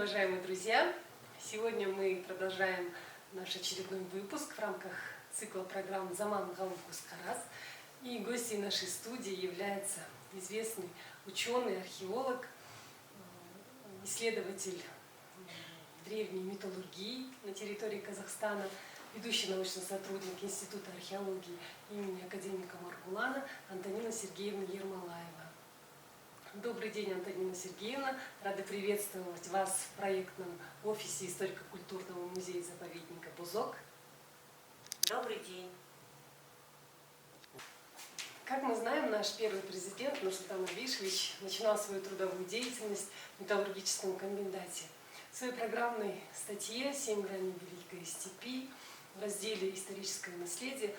уважаемые друзья! Сегодня мы продолжаем наш очередной выпуск в рамках цикла программ «Заман Галым Кускарас». И гостьей нашей студии является известный ученый, археолог, исследователь древней металлургии на территории Казахстана, ведущий научный сотрудник Института археологии имени академика Маргулана Антонина Сергеевна Ермолаева. Добрый день, Антонина Сергеевна. Рада приветствовать вас в проектном офисе историко-культурного музея-заповедника Бузок. Добрый день. Как мы знаем, наш первый президент Нурсултан Абишевич начинал свою трудовую деятельность в металлургическом комбинате. В своей программной статье «7 граней Великой степи» в разделе «Историческое наследие»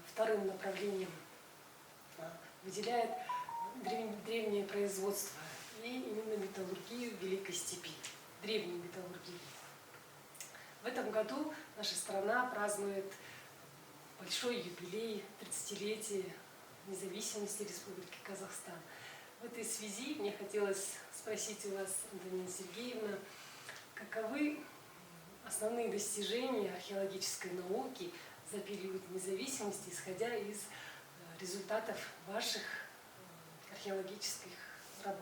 вторым направлением выделяет древнее производство и именно металлургию Великой степи, древнюю металлургию. В этом году наша страна празднует большой юбилей, 30-летие независимости Республики Казахстан. В этой связи мне хотелось спросить у вас, Антонина Сергеевна, каковы основные достижения археологической науки за период независимости, исходя из результатов ваших археологических работ?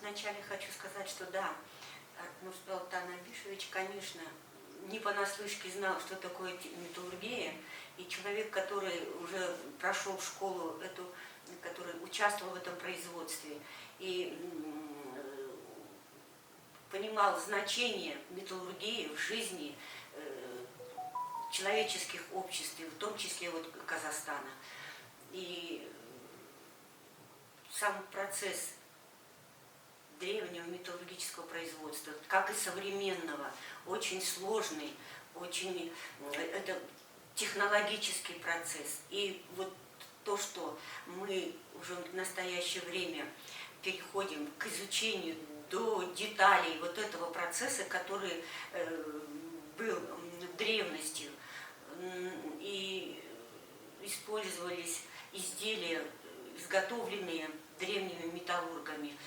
Вначале хочу сказать, что да, Нурсултан Абишевич, конечно, не понаслышке знал, что такое металлургия, и человек, который уже прошел школу, который участвовал в этом производстве, и понимал значение металлургии в жизни человеческих обществ, в том числе вот Казахстана. И сам процесс древнего металлургического производства, как и современного, очень сложный, это технологический процесс. И вот то, что мы уже в настоящее время переходим к изучению до деталей вот этого процесса, который был древностью, и использовались изделия, изготовленные древними металлургами,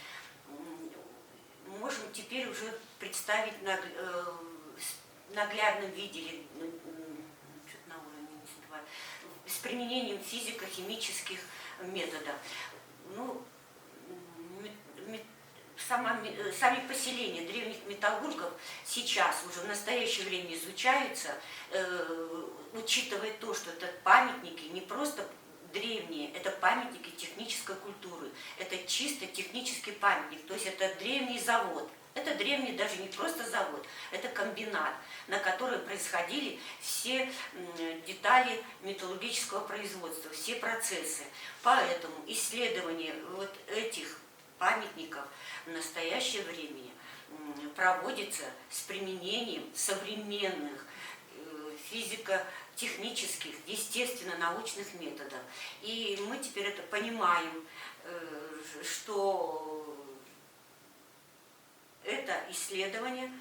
можем теперь уже представить в наглядном виде, с применением физико-химических методов. Сами поселения древних металлургов сейчас уже в настоящее время изучаются, учитывая то, что это памятники не просто древние, это памятники технической культуры, это чисто технический памятник, то есть это древний завод. Это древний даже не просто завод, это комбинат, на который происходили все детали металлургического производства, все процессы. Поэтому исследование вот этих памятников в настоящее время проводится с применением современных физико-технических, естественно-научных методов. И мы теперь это понимаем, что это исследование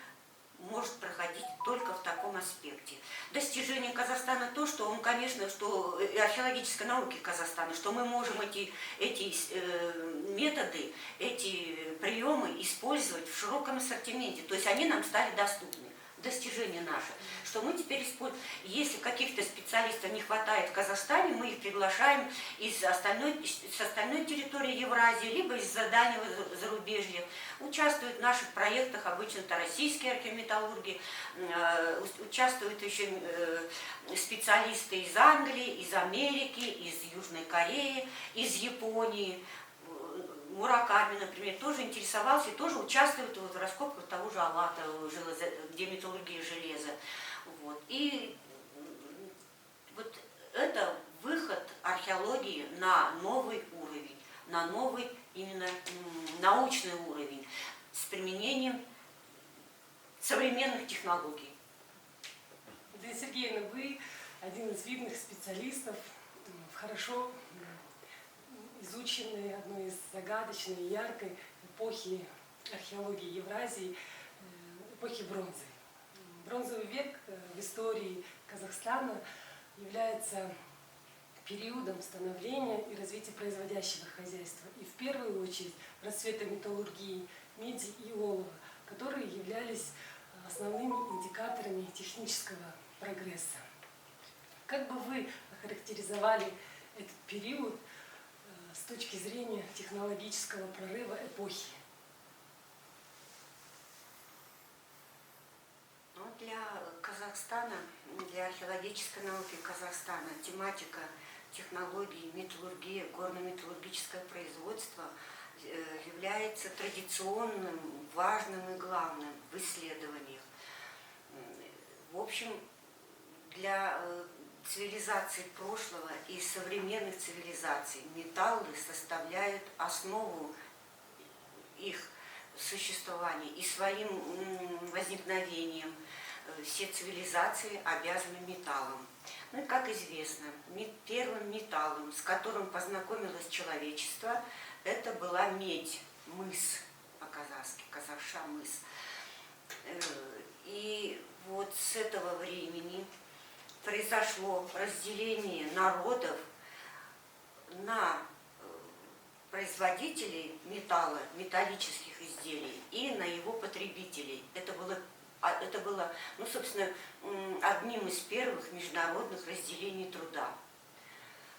может проходить только в таком аспекте. Достижение Казахстана то, что он, конечно, что археологической науки Казахстана, что мы можем эти методы, эти приемы использовать в широком ассортименте, то есть они нам стали доступны. Достижение наше, что мы теперь используем. Если каких-то специалистов не хватает в Казахстане, мы их приглашаем с остальной территории Евразии, либо из-за дальнего зарубежья. Участвуют в наших проектах обычно это российские археометаллурги, участвуют еще специалисты из Англии, из Америки, из Южной Кореи, из Японии. Мураками, например, тоже интересовался и тоже участвует в раскопках того же Алата, где металлургия железа. Вот. И вот это выход археологии на новый уровень, на новый именно научный уровень с применением современных технологий. Антонина Сергеевна, вы один из видных специалистов в хорошо изученной, одной из загадочной и яркой эпохи археологии Евразии, эпохи бронзы. Бронзовый век в истории Казахстана является периодом становления и развития производящего хозяйства, и в первую очередь расцвета металлургии, меди и олова, которые являлись основными индикаторами технического прогресса. Как бы вы охарактеризовали этот период с точки зрения технологического прорыва эпохи? Для Казахстана, для археологической науки Казахстана тематика технологий, металлургия, горно-металлургическое производство является традиционным, важным и главным в исследованиях. В общем, для цивилизаций прошлого и современных цивилизаций металлы составляют основу их существования, и своим возникновением все цивилизации обязаны металлам. Ну и как известно, первым металлом, с которым познакомилось человечество, это была медь, мыс по-казахски, казахша мыс. И вот с этого времени произошло разделение народов на производителей металла, металлических изделий и на его потребителей. Это было, ну, собственно, одним из первых международных разделений труда.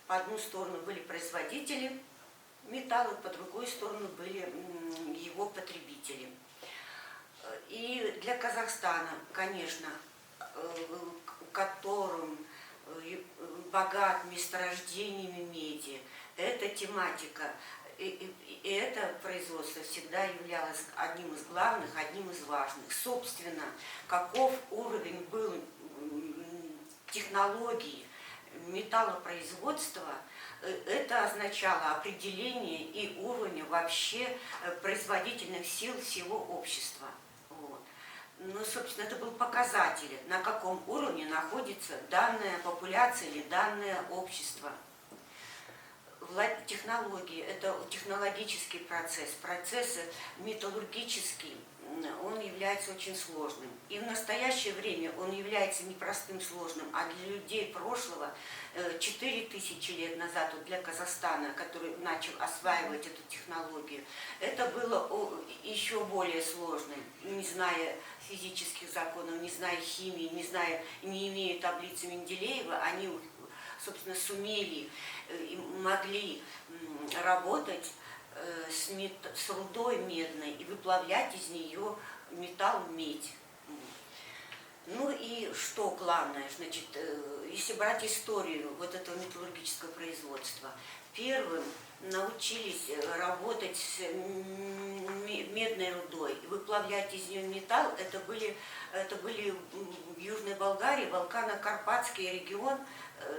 По одну сторону были производители металла, по другую сторону были его потребители. И для Казахстана, конечно, которым богат месторождениями меди, эта тематика и это производство всегда являлось одним из главных, одним из важных. Собственно, каков уровень был технологий металлопроизводства, это означало определение и уровня вообще производительных сил всего общества. Вот. Ну, собственно, это был показатель, на каком уровне находится данная популяция или данное общество. Технологии – это технологический процесс, процесс металлургический, он является очень сложным. И в настоящее время он является не простым сложным, а для людей прошлого 4000 лет назад, вот для Казахстана, который начал осваивать эту технологию, это было еще более сложным, не зная физических законов, не зная химии, не имея таблицы Менделеева, они, собственно, сумели и могли работать с рудой медной и выплавлять из нее металл, медь. Ну и что главное, значит, если брать историю вот этого металлургического производства, первым научились работать с медной рудой и выплавлять из нее металл, это были в Южной Болгарии, Балкано-Карпатский регион,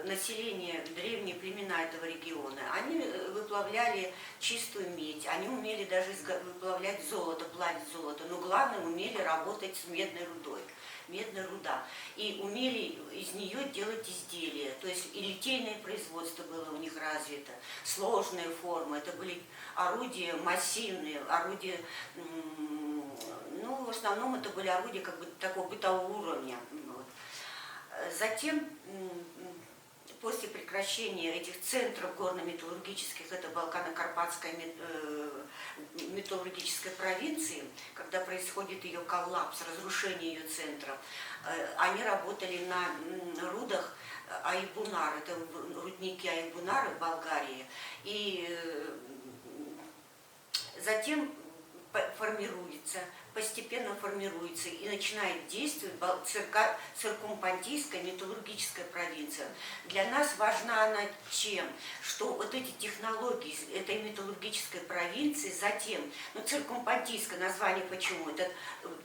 население, древние племена этого региона. Они выплавляли чистую медь, они умели даже выплавлять золото, плавить золото, но главное, умели работать с медной рудой. Медная руда. И умели из нее делать изделия. То есть и литейное производство было у них развито, сложные формы. Это были орудия массивные, орудия, ну, в основном это были орудия как бы такого бытового уровня. Вот. Затем, после прекращения этих центров горно-металлургических, это Балкано-Карпатская металлургической провинции, когда происходит ее коллапс, разрушение ее центров, они работали на рудах Айбунар, это рудники Айбунара в Болгарии, и затем постепенно формируется и начинает действовать циркумпантийская металлургическая провинция. Для нас важна она чем? Что вот эти технологии этой металлургической провинции затем, ну, циркумпантийское название почему? Это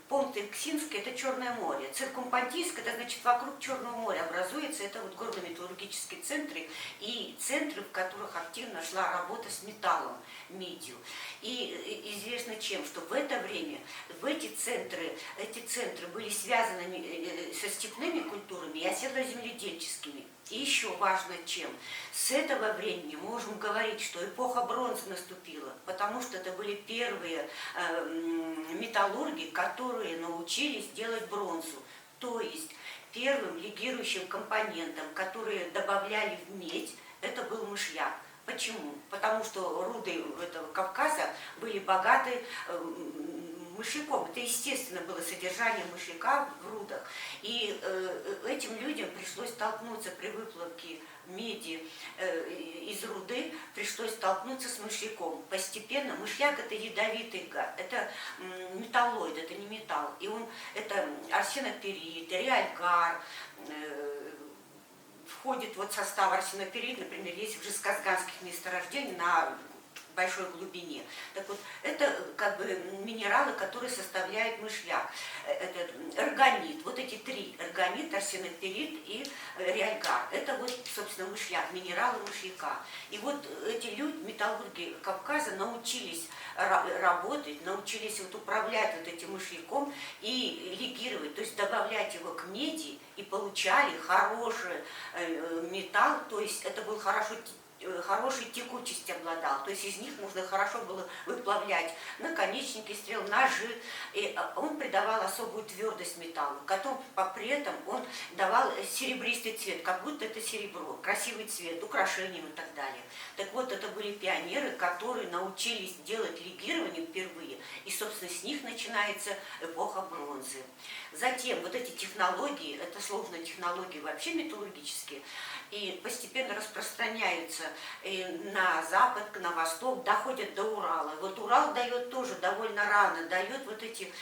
Понт-Иксинское, это Черное море. Циркумпантийское, это значит вокруг Черного моря образуется, это вот горно-металлургические центры и центры, в которых активно шла работа с металлом, медью. И известно чем, что в это время эти центры были связаны со степными культурами и оседлоземледельческими. И еще важно чем. С этого времени мы можем говорить, что эпоха бронзы наступила, потому что это были первые металлурги, которые научились делать бронзу. То есть первым легирующим компонентом, которые добавляли в медь, это был мышьяк. Почему? Потому что руды этого Кавказа были богаты мышьяком. Это естественно было содержание мышьяка в рудах. И этим людям пришлось столкнуться при выплавке меди из руды, пришлось столкнуться с мышьяком. Постепенно мышьяк — это ядовитый газ, это металлоид, это не металл. И он, это арсеноперит, реальгар, входит вот в состав арсеноперит, например, есть в жезказганских месторождениях на большой глубине. Так вот, это как бы минералы, которые составляют мышьяк. Это эрганит, вот эти три: эрганит, арсеноперит и реальгар. Это вот, собственно, мышьяк, минералы мышьяка. И вот эти люди, металлурги Кавказа, научились работать, научились вот управлять вот этим мышьяком и легировать, то есть добавлять его к меди, и получали хороший металл, то есть это был хорошей текучести обладал, то есть из них можно хорошо было выплавлять наконечники стрел, ножи, и он придавал особую твердость металлу, при этом он давал серебристый цвет, как будто это серебро, красивый цвет, украшением и так далее. Так вот, это были пионеры, которые научились делать легирование впервые, и, собственно, с них начинается эпоха бронзы. Затем вот эти технологии, это сложные технологии вообще металлургические, и постепенно распространяются на запад, на восток, доходят до Урала. Вот Урал дает тоже довольно рано, дает вот эти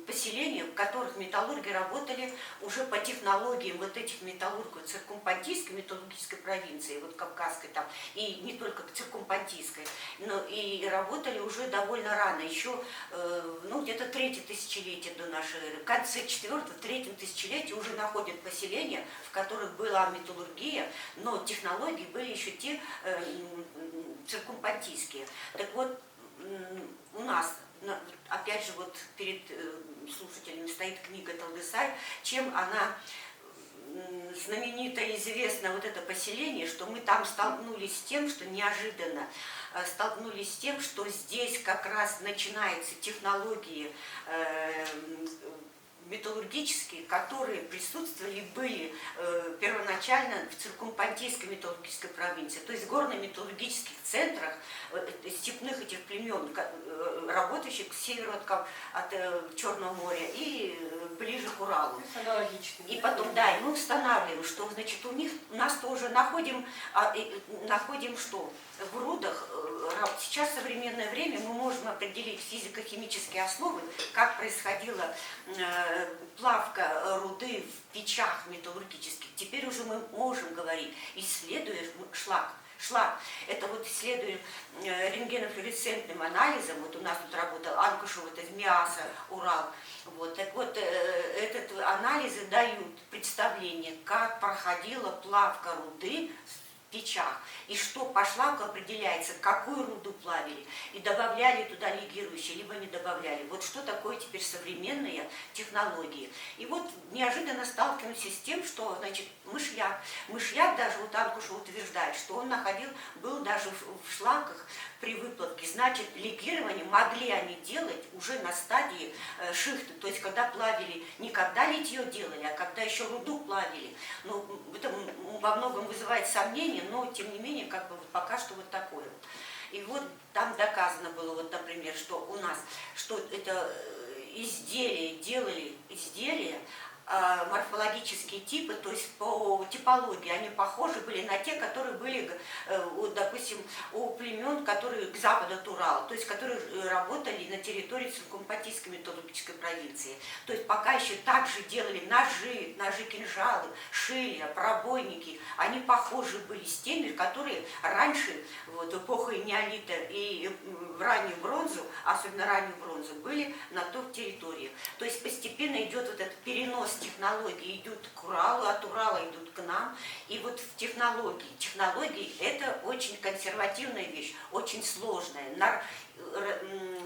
поселения, в которых металлурги работали уже по технологиям вот этих металлургов циркумпантийской металлургической провинции, вот Кавказской там, и не только циркумпантийской, но и работали уже довольно рано, еще где-то третье тысячелетие до нашей эры. В конце четвертого, третьем тысячелетии уже находят поселения, в которых была металлургия, но технологии были еще те циркумпантийские. Так вот, у нас, опять же, вот перед слушателями стоит книга Талдысай, чем она знаменита и известна, вот это поселение, что мы там столкнулись с тем, что неожиданно столкнулись с тем, что здесь как раз начинаются технологии металлургические, которые присутствовали, были первоначально в циркумпантийской металлургической провинции, то есть в горно-металлургических центрах степных этих племен, работающих к северу от Черного моря и ближе к Уралу. И потом, да, и мы устанавливаем, что, значит, у нас тоже находим что? В рудах, сейчас в современное время мы можем определить физико-химические основы, как происходила плавка руды в печах металлургических. Теперь уже мы можем говорить, исследуя шлак. Это вот исследуем рентгенофлуоресцентным анализом, вот у нас тут работал Анкушев, это Миаса, Урал. Вот, так вот, этот анализы дают представление, как проходила плавка руды в печах, и что по шлаку определяется, какую руду плавили, и добавляли туда легирующие, либо не добавляли. Вот что такое теперь современные технологии. И вот неожиданно сталкиваемся с тем, что, значит, мышьяк даже вот Анкушев утверждает, что он был даже в шлаках при выплавке. Значит, легирование могли они делать уже на стадии шихты, то есть когда плавили, не когда литье делали, а когда еще руду плавили. Ну, это во многом вызывает сомнения, но тем не менее, как бы пока что вот такое. И вот там доказано было, вот, например, что у нас, что это делали изделия, морфологические типы, то есть по типологии они похожи были на те, которые были, допустим, у племен, которые к западу от Урала, то есть которые работали на территории циркумпантийской металлургической провинции. То есть пока еще также делали ножи, кинжалы, шилья, пробойники, они похожи были с теми, которые раньше, вот, эпохой неолита и в раннюю бронзу, особенно раннюю бронзу, были на той территории. То есть постепенно идет вот этот перенос технологии, идут к Уралу, от Урала идут к нам. И вот в технологии это очень консервативная вещь, очень сложная.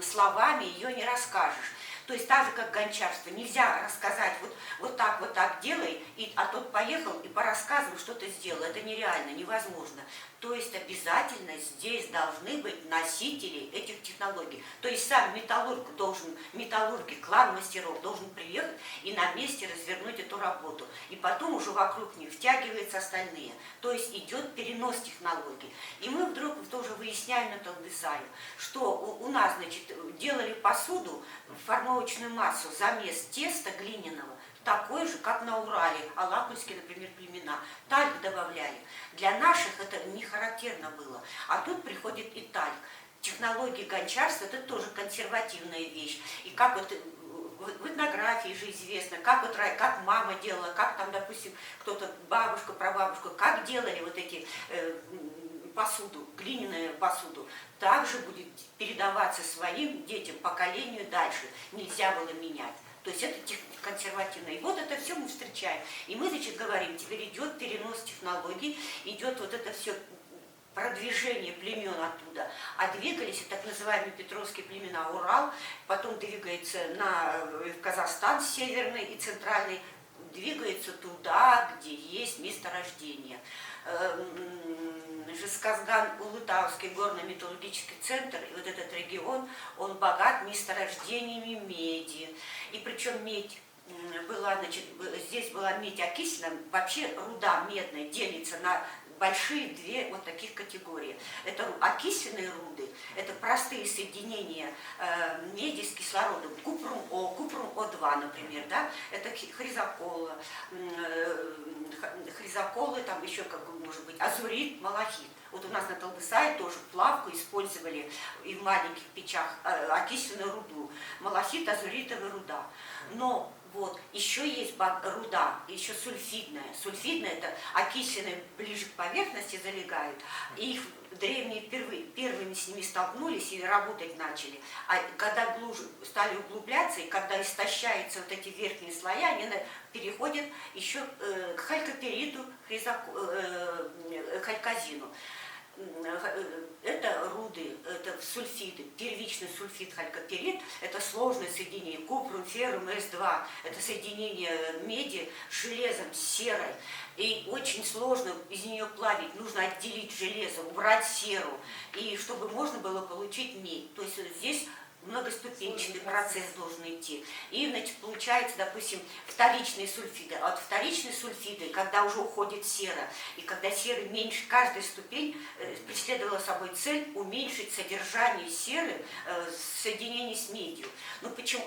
Словами ее не расскажешь. То есть так же, как гончарство. Нельзя рассказать, вот так делай, а тот поехал и порассказывал, что ты сделал. Это нереально, невозможно. То есть обязательно здесь должны быть носители этих технологий. То есть сам металлург и клан мастеров должен приехать и на месте развернуть эту работу. И потом уже вокруг них втягиваются остальные. То есть идет перенос технологий. И мы вдруг тоже выясняем на Талдысае, что у нас, значит, делали посуду, формовочную массу, замес теста глиняного, такой же, как на Урале, алапульские, например, племена. Тальк добавляли. Для наших это не характерно было. А тут приходит и тальк. Технологии гончарства – это тоже консервативная вещь. И как вот в этнографии же известно, как мама делала, как там, допустим, кто-то, бабушка, прабабушка, как делали вот эти посуду, глиняную посуду, также будет передаваться своим детям, поколению дальше. Нельзя было менять. То есть это консервативно. И вот это все мы встречаем. И мы, значит, говорим, теперь идет перенос технологий, идет вот это все продвижение племен оттуда. А двигались так называемые петровские племена Урал, потом двигается в Казахстан северный и центральный, двигается туда, где есть месторождение. Жезказган-Улытауский горно-металлургический центр, и вот этот регион, он богат месторождениями меди. И причем медь была, значит, здесь была медь окислена, вообще руда медная делится на большие две вот таких категории. Это окисленные руды, это простые соединения меди с кислородом, купрум-О, купрум-О2, например, да, это хризоколы, там еще, как может быть, азурит, малахит. Вот у нас на Талдысае тоже плавку использовали и в маленьких печах окисленную руду, малахит, азуритовая руда. Но вот, еще есть руда, еще сульфидная. Сульфидная – это окисленные ближе к поверхности залегают. И их древние первыми с ними столкнулись и работать начали. А когда стали углубляться, и когда истощаются вот эти верхние слоя, они переходят еще к халькопериту, халькозину. Это руды, это сульфиды, первичный сульфид халькоперит, это сложное соединение купрум, феррум, С2, это соединение меди с железом, с серой. И очень сложно из нее плавить, нужно отделить железо, убрать серу, и чтобы можно было получить медь. То есть здесь многоступенчатый процесс должен идти. И, значит, получается, допустим, вторичные сульфиды. А вот вторичные сульфиды, когда уже уходит сера, и когда серы меньше, каждая ступень преследовала собой цель уменьшить содержание серы в соединении с медью. Ну, почему?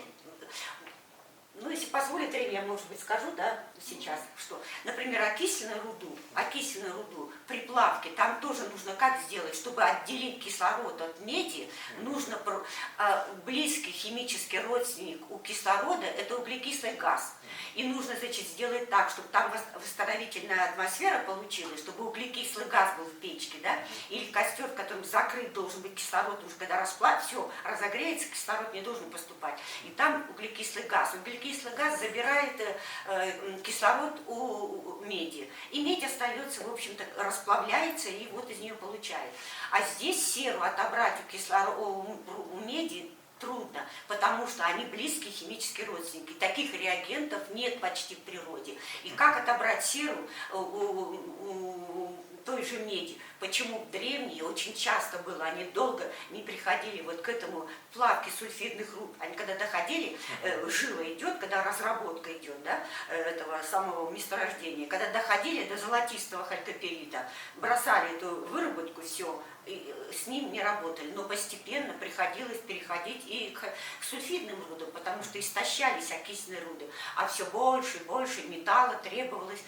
Ну, если позволит время, я, может быть, скажу, да, сейчас, что, например, окисленную руду при плавке, там тоже нужно как сделать, чтобы отделить кислород от меди, нужно близкий химический родственник у кислорода, это углекислый газ. И нужно, значит, сделать так, чтобы там восстановительная атмосфера получилась, чтобы углекислый газ был в печке, да, или костер, в котором закрыт должен быть кислород, потому что когда расплавится, все, разогреется, кислород не должен поступать. И там углекислый газ. Углекислый газ забирает кислород у меди. И медь остается, в общем-то, расплавляется, и вот из нее получает. А здесь серу отобрать у меди трудно, потому что они близкие химические родственники. Таких реагентов нет почти в природе. И как отобрать серу у той же меди? Почему древние очень часто было, они долго не приходили вот к этому плавке сульфидных руд. Они когда доходили, жила идет, когда разработка идет, да, этого самого месторождения, когда доходили до золотистого халькоперита, бросали эту выработку, все, и с ним не работали, но постепенно приходилось переходить и к сульфидным рудам, потому что истощались окисленные руды, а все больше и больше металла требовалось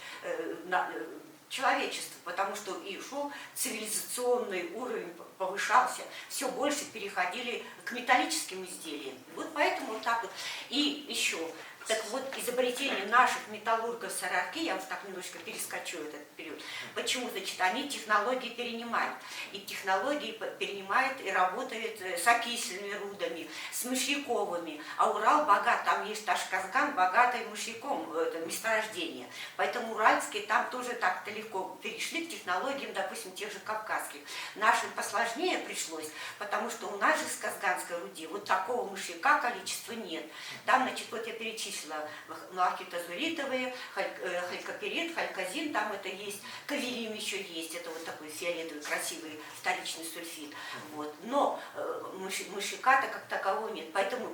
человечеству, потому что и шел цивилизационный уровень, повышался, все больше переходили к металлическим изделиям. Вот поэтому вот так вот. И еще, так вот, изобретение наших металлургов с Арарки, я вот так немножко перескочу этот период, почему, значит, они технологии перенимают. И технологии перенимают и работают с окисленными рудами, с мышьяковыми. А Урал богат, там есть Ташказган, богатый мышьяком, это месторождение. Поэтому уральские там тоже так-то легко перешли к технологиям, допустим, тех же кавказских. Нашим посланникам сложнее пришлось, потому что у нас же в Казганской руде вот такого мышьяка количества нет. Там, значит, вот я перечислила малахитозуритовые, халькоперит, халькозин, там это есть, каверин еще есть, это вот такой фиолетовый красивый вторичный сульфид. Вот. Но мышьяка-то как такового нет, поэтому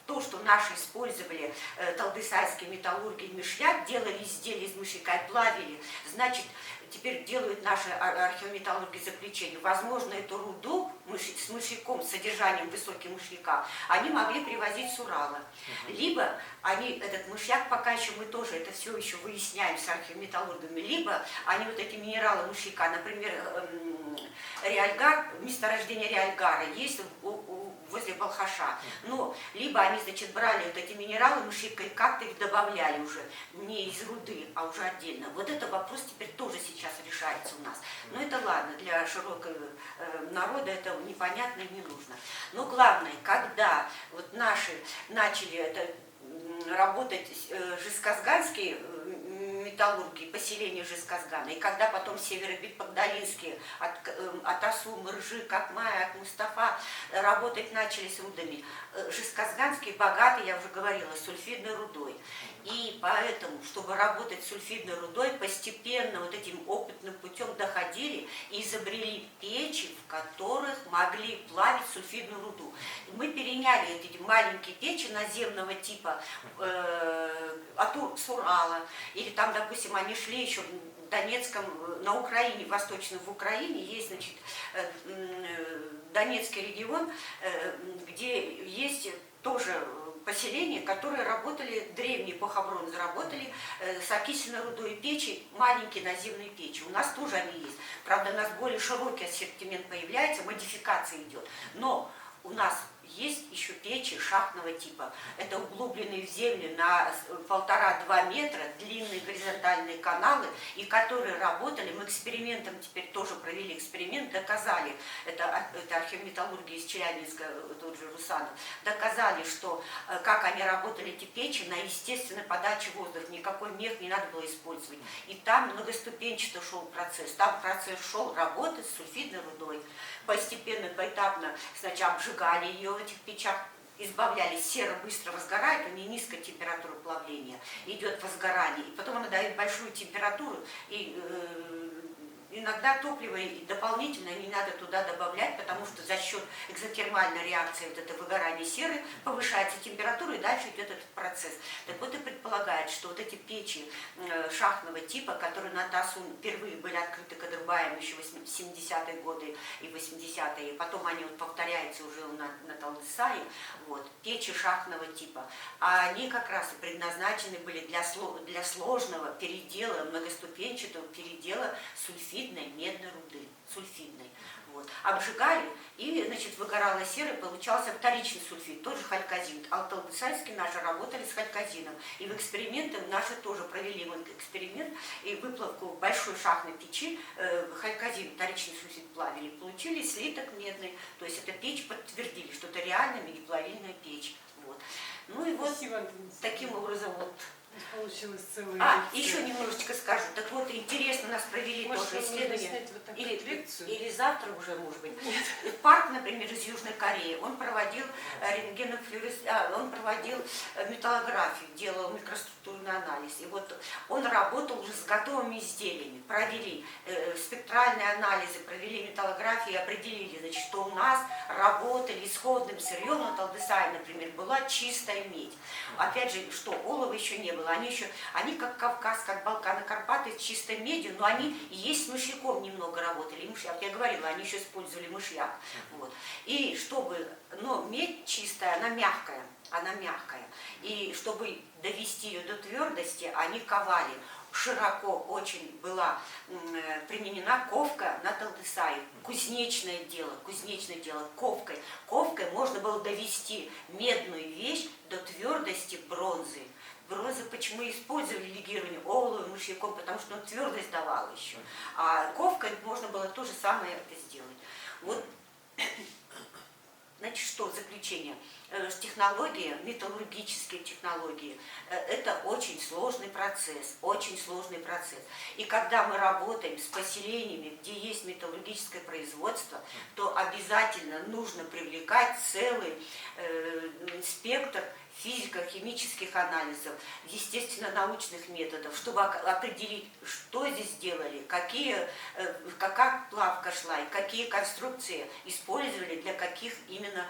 то, что наши использовали талдысайские металлурги мышьяк, делали изделия из мышьяка и плавили, значит, теперь делают наши археометаллурги заключение. Возможно, эту руду с мышьяком, с содержанием высоким мышьяка, они могли привозить с Урала. Либо они, этот мышьяк, пока еще мы тоже это все еще выясняем с археометаллургами, либо они вот эти минералы мышьяка, например, реальгар, месторождение реальгара есть возле Балхаша. Но либо они, значит, брали вот эти минералы мышьяка и как-то их добавляли уже не из руды, а уже отдельно. Вот это вопрос теперь тоже сейчас решается у нас. Но это ладно, для широкого народа это непонятно и не нужно. Но главное, когда вот наши начали это работать жесказганские металлурги, поселения Жесказгана, и когда потом северо-багдалинские от Асумы, Ржи, Катмая, от Мустафа работать начали с рудами, Жесказганские богаты, я уже говорила, сульфидной рудой. И поэтому, чтобы работать с сульфидной рудой, постепенно вот этим опытным путем доходили и изобрели печи, в которых могли плавить сульфидную руду. И мы переняли эти маленькие печи наземного типа с Урала, или там, допустим, они шли еще в Донецком, на Украине, восточном в Украине, есть, значит, Донецкий регион, где есть тоже поселения, которые работали, древние похаброны заработали с окисленной рудой печи, маленькие наземные печи. У нас тоже они есть. Правда, у нас более широкий ассортимент появляется, модификация идет. Но у нас есть еще печи шахтного типа. Это углубленные в землю на 1,5-2 метра длинные горизонтальные каналы, и которые работали. Мы экспериментом теперь тоже провели эксперимент, доказали, это археометаллурги из Челябинска, тот же Русанов, доказали, что как они работали, эти печи, на естественной подаче воздуха, никакой мех не надо было использовать. И там многоступенчато шел процесс. Там процесс шел работать с сульфидной рудой. Постепенно, поэтапно сначала обжигали ее в этих печах, избавлялись, сера быстро возгорает, у нее низкая температура плавления, идет возгорание, и потом она дает большую температуру, и иногда топливо дополнительно не надо туда добавлять, потому что за счет экзотермальной реакции вот это выгорание серы повышается температура, и дальше идет этот процесс. Так вот и предполагает, что вот эти печи шахтного типа, которые на Тасу впервые были открыты Кадырбаем еще в 70-е годы и 80-е, потом они вот повторяются уже на Талдысае, вот, печи шахтного типа, а они как раз и предназначены были для сложного передела, многоступенчатого передела сульфидной медной руды, сульфидной. Вот. Обжигали, и, значит, выгорала сера, получался вторичный сульфид, тоже халькозин. А талдысайские наши работали с халькозином. И в экспериментах наши тоже провели вот эксперимент, и выплавку большой шахтной печи, халькозин, вторичный сульфид плавили, получили слиток медный. То есть эта печь подтвердили, что это реально медиплавильная печь. Вот. Ну и вот Спасибо, таким образом вот. Получилось целое. Еще немножечко скажу. Так вот, интересно, нас провели тоже исследование. Вот Или завтра уже, может быть. Нет. Парк, например, из Южной Кореи, он проводил он проводил металлографию, делал микроструктурный анализ. И вот он работал уже с готовыми изделиями. Провели спектральные анализы, провели металлографию и определили, значит, что у нас работали исходным сырьем на Талдысае, например, была чистая медь. Опять же, что олова еще не было. Они как Кавказ, как Балканы, Карпаты с чистой медью, но они и есть с мышьяком немного работали. Мышьяк, я говорила, они еще использовали мышьяк. Вот. И чтобы, но медь чистая, она мягкая. И чтобы довести ее до твердости, они ковали. Широко очень была применена ковка на Талдысае. Кузнечное дело, ковкой. Ковкой можно было довести медную вещь до твердости бронзы. Бронзу почему использовали легирование оловом, мышьяком, потому что он твердость давал еще. А ковкой можно было то же самое это сделать. Вот, значит, что заключить? включения. Технологии, металлургические технологии, это очень сложный процесс, очень сложный процесс. И когда мы работаем с поселениями, где есть металлургическое производство, то обязательно нужно привлекать целый спектр физико-химических анализов, естественно-научных методов, чтобы определить, что здесь делали, какая плавка шла и какие конструкции использовали для каких именно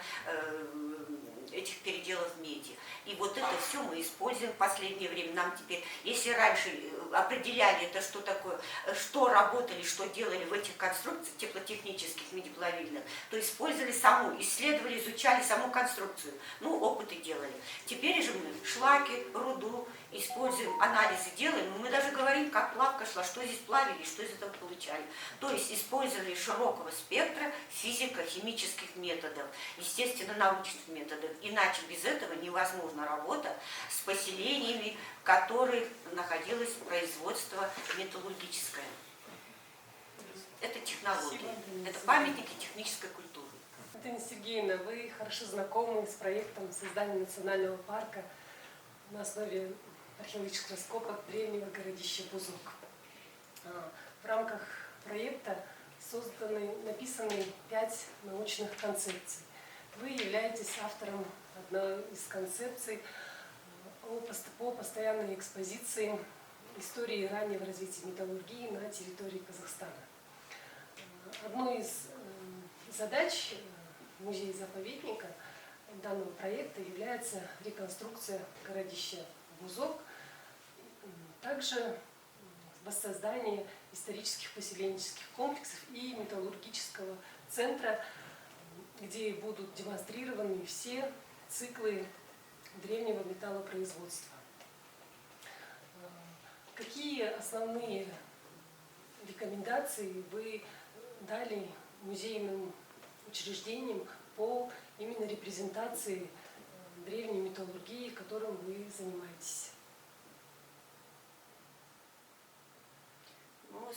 этих переделов меди. И вот это все мы используем в последнее время. Нам теперь, если раньше определяли это, что такое, что работали, что делали в этих конструкциях теплотехнических медиплавильных, то использовали исследовали, изучали саму конструкцию. Опыты делали. Теперь же мы шлаки, руду используем, анализы делаем, мы даже говорим, как плавка шла, что здесь плавили, что из этого получали. То есть использовали широкого спектра физико-химических методов, естественно-научных методов. Иначе без этого невозможна работа с поселениями, в которых находилось производство металлургическое. Это технологии, это памятники технической культуры. Татьяна Сергеевна, вы хорошо знакомы с проектом создания национального парка на основе археологических раскопок древнего городища Бузок. В рамках проекта написаны 5 научных концепций. Вы являетесь автором одной из концепций по постоянной экспозиции истории раннего развития металлургии на территории Казахстана. Одной из задач музея-заповедника данного проекта является реконструкция городища Бузок, также воссоздание исторических поселенческих комплексов и металлургического центра, где будут демонстрированы все циклы древнего металлопроизводства. Какие основные рекомендации вы дали музейным учреждениям по именно репрезентации древней металлургии, которым вы занимаетесь?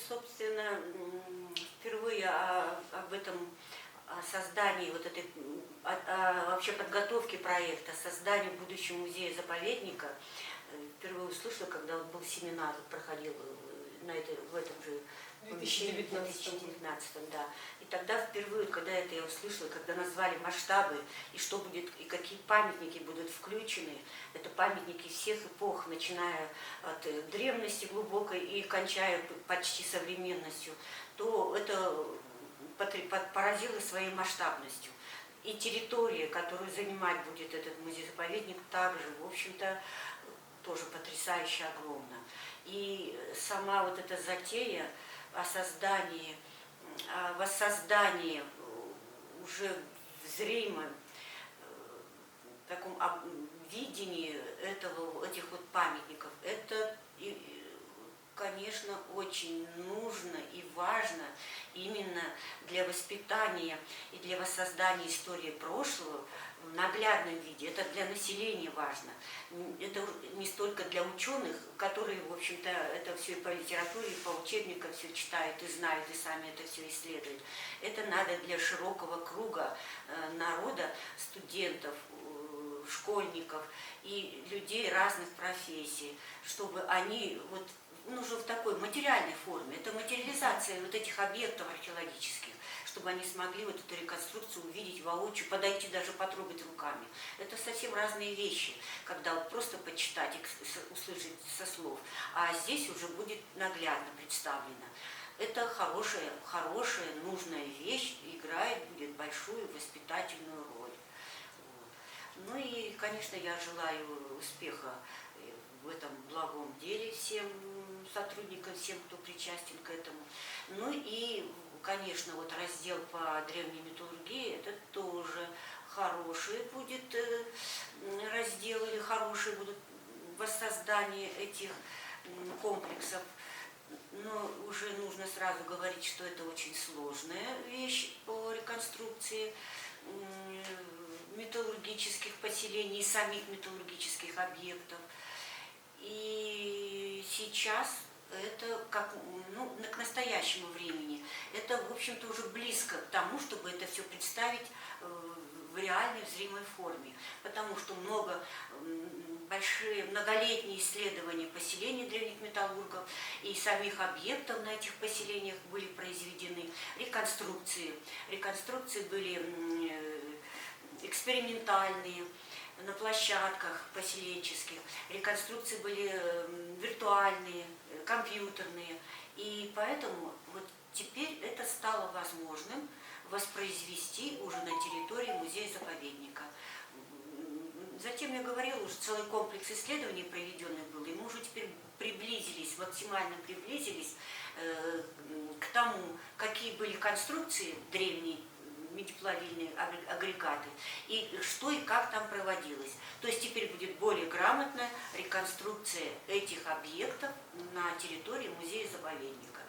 Собственно, впервые об этом создании вообще подготовке проекта, создании будущего музея-заповедника впервые услышала, когда был семинар, проходил в этом же помещении в 2019, да. И тогда впервые, когда это я услышала, когда назвали масштабы и что будет, и какие памятники будут включены, это памятники всех эпох, начиная от древности глубокой и кончая почти современностью, то это поразило своей масштабностью. И территория, которую занимать будет этот музей-заповедник, также, в общем-то, тоже потрясающе огромна. И сама вот эта затея о воссоздании уже в зримом таком видении этих вот памятников, это, конечно, очень нужно и важно именно для воспитания и для воссоздания истории прошлого в наглядном виде. Это для населения важно. Это не столько для ученых, которые, в общем-то, это все и по литературе, и по учебникам все читают и знают, и сами это все исследуют. Это надо для широкого круга народа, студентов, школьников и людей разных профессий, чтобы они уже в такой материальной форме, это материализация вот этих объектов археологических, чтобы они смогли вот эту реконструкцию увидеть воочию, подойти, даже потрогать руками. Это совсем разные вещи, когда просто почитать и услышать со слов, а здесь уже будет наглядно представлено. Это хорошая, нужная вещь, играет будет большую воспитательную роль. Ну и, конечно, я желаю успеха в этом благом деле всем сотрудникам, всем, кто причастен к этому. Ну и, конечно, раздел по древней металлургии, это тоже хороший будет раздел, или хорошие будут воссоздание этих комплексов. Но уже нужно сразу говорить, что это очень сложная вещь по реконструкции металлургических поселений, самих металлургических объектов. И сейчас это к настоящему времени, это, в общем-то, уже близко к тому, чтобы это все представить в реальной, в зримой форме, потому что большие многолетние исследования поселений древних металлургов и самих объектов на этих поселениях были произведены, реконструкции. Реконструкции были экспериментальные, на площадках поселенческих, реконструкции были виртуальные, компьютерные, и поэтому вот теперь это стало возможным воспроизвести уже на территории музея-заповедника. Затем я говорила, уже целый комплекс исследований проведенных был, и мы уже теперь максимально приблизились к тому, какие были конструкции древние, медиплавильные агрегаты, и что и как там проводилось. То есть теперь будет более грамотная реконструкция этих объектов на территории музея-заповедника.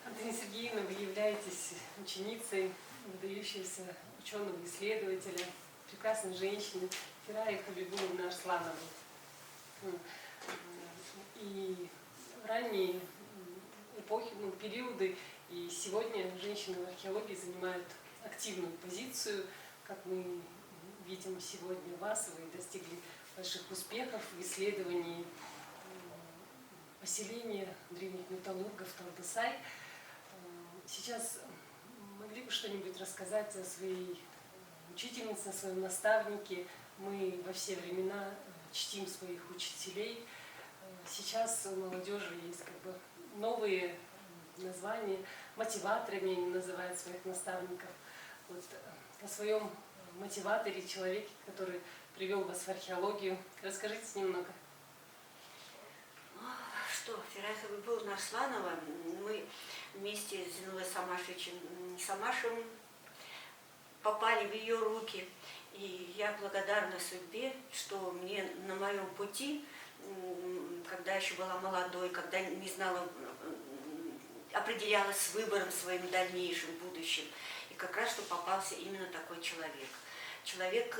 Антонина Сергеевна, вы являетесь ученицей выдающегося ученого-исследователя, прекрасной женщины Фираи Хабибулловны Арслановой. И в ранние эпохи, периоды, и сегодня женщины в археологии занимают активную позицию, как мы видим сегодня вас, вы достигли больших успехов в исследовании поселения древних металлургов Талдысай. Сейчас могли бы что-нибудь рассказать о своей учительнице, о своем наставнике? Мы во все времена чтим своих учителей. Сейчас у молодежи есть новые названия, мотиваторами они называют своих наставников. Вот о своем мотиваторе, человеке, который привел вас в археологию, расскажите немного. Что, Фираи Хабибулловна Арсланова, мы вместе с Зинулой Самашевым попали в ее руки. И я благодарна судьбе, что мне на моем пути, когда еще была молодой, когда не знала, определялась с выбором своим дальнейшим, будущим, и как раз что попался именно такой человек. Человек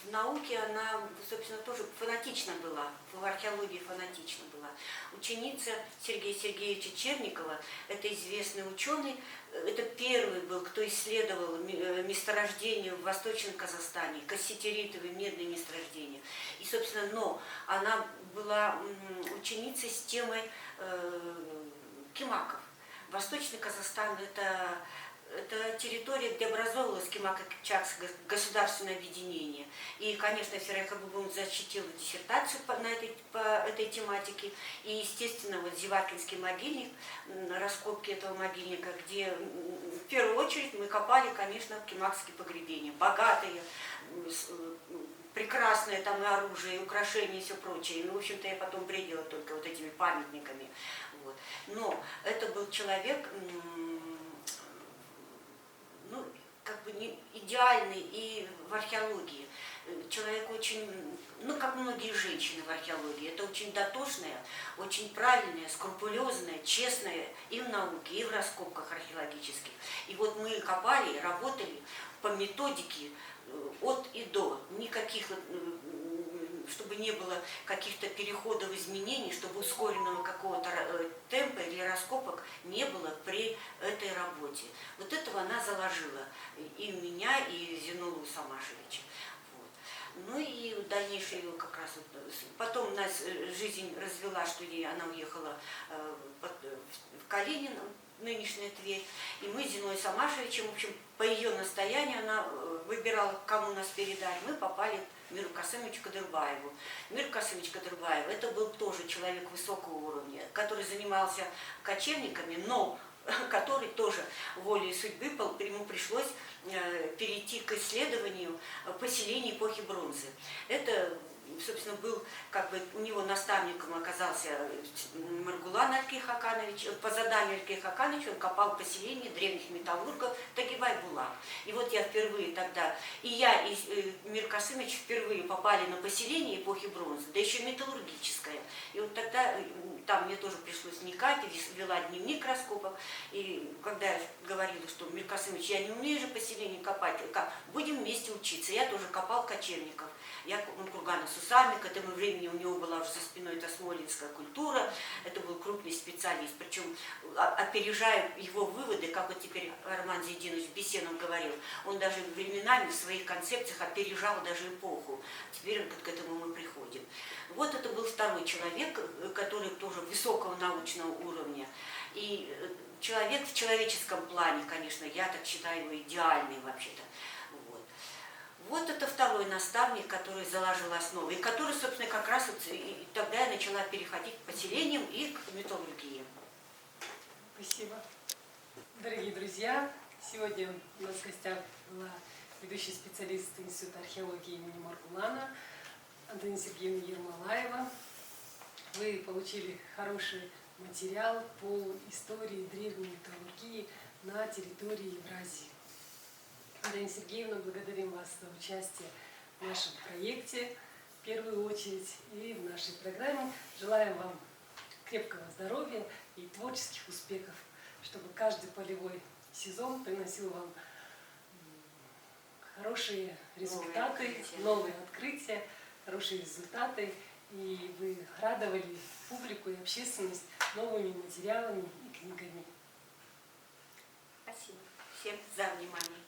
в науке, она, собственно, тоже фанатична была, в археологии фанатична была. Ученица Сергея Сергеевича Черникова, это известный ученый, это первый был, кто исследовал месторождения в Восточном Казахстане, касситеритовые медные месторождения. И, собственно, но она была ученицей с темой кимаков. Восточный Казахстан – это территория, где образовывалось Кимако-Кыпчакское государственное объединение. И, конечно, Фираи Хабибулловна защитила диссертацию по этой тематике. И, естественно, вот Зевакинский могильник, раскопки этого могильника, где в первую очередь мы копали, конечно, кимакские погребения. Богатые, прекрасное там и оружие, и украшения, и все прочее. Ну, в общем-то, я потом бредила только вот этими памятниками. Вот. Но это был человек, не идеальный и в археологии. Человек очень, как многие женщины в археологии, это очень дотошная, очень правильная, скрупулезная, честная и в науке, и в раскопках археологических. И вот мы копали, работали по методике от и до, никаких, чтобы не было каких-то переходов, изменений, чтобы ускоренного какого-то темпа или раскопок не было при этой работе. Вот этого она заложила и в меня, и в Зинулу Самашевича. Вот. Ну и дальнейшее как раз потом у нас жизнь развела, что она уехала в Калинино, нынешняя Тверь, и мы с Зиной Самашевичем, в общем, по ее настоянию, она выбирала, кому нас передать, мы попали к Миру Касымовичу Кадырбаеву. Мир Касымович Кадырбаев, это был тоже человек высокого уровня, который занимался кочевниками, но который тоже волей судьбы, ему пришлось перейти к исследованию поселений эпохи бронзы. Это, собственно, был, у него наставником оказался Маргулан Алькей Хаканович. По заданию Алькей Хакановича он копал поселение древних металлургов Тагибай-Була. И вот я впервые тогда, и я, и Мир Касымович впервые попали на поселение эпохи бронзы, да еще металлургическое. И вот тогда там мне тоже пришлось вникать, вела дневник раскопок. И когда я говорила, что Мир Касымович, я не умею же поселение копать, будем вместе учиться. Я тоже копал кочевников. Я кургана Сусанова сами. К этому времени у него была уже за спиной эта смолинская культура. Это был крупный специалист. Причем, опережая его выводы, как вот теперь Арман Зайдинович Бесенов говорил, он даже временами в своих концепциях опережал даже эпоху. Теперь вот к этому мы приходим. Вот это был второй человек, который тоже высокого научного уровня. И человек в человеческом плане, конечно, я так считаю его идеальный вообще-то. Вот это второй наставник, который заложил основы, и который, собственно, как раз вот и тогда я начала переходить к поселениям и к металлургии. Спасибо. Дорогие друзья, сегодня у нас в гостях была ведущий специалист Института археологии имени Маргулана Антонина Сергеевна Ермолаева. Вы получили хороший материал по истории древней металлургии на территории Евразии. Антонина Сергеевна, благодарим вас за участие в нашем проекте, в первую очередь, и в нашей программе. Желаем вам крепкого здоровья и творческих успехов, чтобы каждый полевой сезон приносил вам хорошие результаты, новые открытия, хорошие результаты, и вы радовали публику и общественность новыми материалами и книгами. Спасибо всем за внимание.